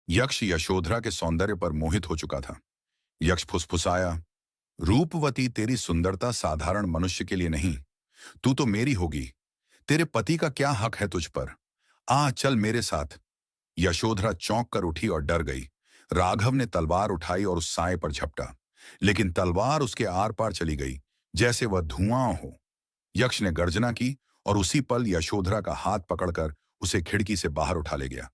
यक्ष यशोधरा के सौंदर्य पर मोहित हो चुका था। यक्ष फुसफुसाया, रूपवती, तेरी सुंदरता साधारण मनुष्य के लिए नहीं, तू तो मेरी होगी। तेरे पति का क्या हक है तुझ पर? आ चल मेरे साथ। यशोधरा चौंक कर उठी और डर गई। राघव ने तलवार उठाई और उस साए पर झपटा, लेकिन तलवार उसके आर पार चली गई, जैसे वह धुआं हो। यक्ष ने गर्जना की और उसी पल यशोधरा का हाथ पकड़कर उसे खिड़की से बाहर उठा ले गया।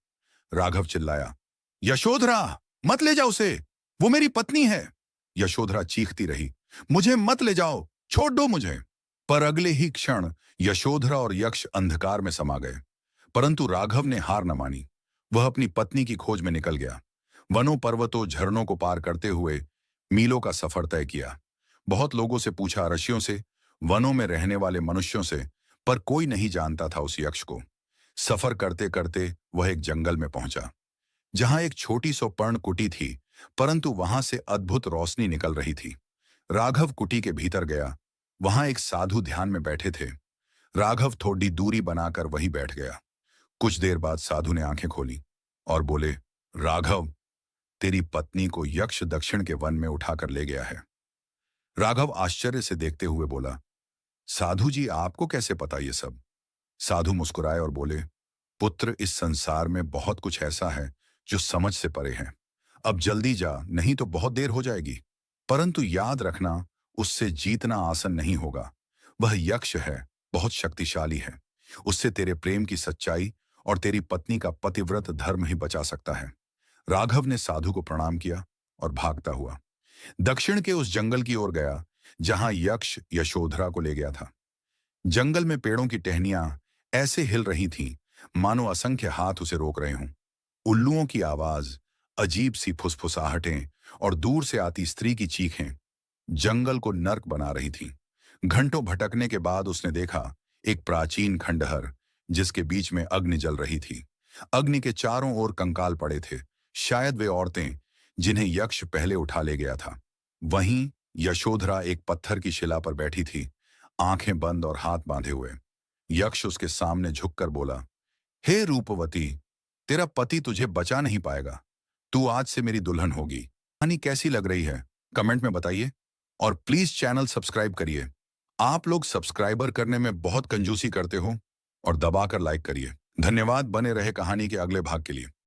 राघव चिल्लाया, यशोधरा, मत ले जाओ उसे, वो मेरी पत्नी है। यशोधरा चीखती रही, मुझे मत ले जाओ, छोड़ दो मुझे। पर अगले ही क्षण यशोधरा और यक्ष अंधकार में समा गए। परंतु राघव ने हार न मानी। वह अपनी पत्नी की खोज में निकल गया। वनों पर्वतों झरनों को पार करते हुए मीलों का सफर तय किया। बहुत लोगों से पूछा, ऋषियों से, वनों में रहने वाले मनुष्यों से, पर कोई नहीं जानता था उस यक्ष को। सफर करते करते वह एक जंगल में पहुंचा, जहां एक छोटी सो पर्ण कुटी थी, परंतु वहां से अद्भुत रोशनी निकल रही थी। राघव कुटी के भीतर गया। वहां एक साधु ध्यान में बैठे थे। राघव थोड़ी दूरी बनाकर वहीं बैठ गया। कुछ देर बाद साधु ने आंखें खोली और बोले, राघव, तेरी पत्नी को यक्ष दक्षिण के वन में उठाकर ले गया है। राघव आश्चर्य से देखते हुए बोला, साधु जी, आपको कैसे पता ये सब? साधु मुस्कुराए और बोले, पुत्र, इस संसार में बहुत कुछ ऐसा है जो समझ से परे है। अब जल्दी जा, नहीं तो बहुत देर हो जाएगी। परंतु याद रखना, उससे जीतना आसान नहीं होगा। वह यक्ष है, बहुत शक्तिशाली है। उससे तेरे प्रेम की सच्चाई और तेरी पत्नी का पतिव्रत धर्म ही बचा सकता है। राघव ने साधु को प्रणाम किया और भागता हुआ दक्षिण के उस जंगल की ओर गया, जहां यक्ष यशोधरा को ले गया था। जंगल में पेड़ों की टहनियां ऐसे हिल रही थीं, मानो असंख्य हाथ उसे रोक रहे हों। उल्लुओं की आवाज, अजीब सी फुसफुसाहटें और दूर से आती स्त्री की चीखें जंगल को नर्क बना रही थीं। घंटों भटकने के बाद उसने देखा एक प्राचीन खंडहर, जिसके बीच में अग्नि जल रही थी। अग्नि के चारों ओर कंकाल पड़े थे, शायद वे औरतें जिन्हें यक्ष पहले उठा ले गया था। वहीं यशोधरा एक पत्थर की शिला पर बैठी थी, आंखें बंद और हाथ बांधे हुए। यक्ष उसके सामने झुककर बोला, हे रूपवती, तेरा पति तुझे बचा नहीं पाएगा। तू आज से मेरी दुल्हन होगी। कहानी कैसी लग रही है कमेंट में बताइए, और प्लीज चैनल सब्सक्राइब करिए। आप लोग सब्सक्राइबर करने में बहुत कंजूसी करते हो, और दबाकर लाइक करिए। धन्यवाद। बने रहे कहानी के अगले भाग के लिए।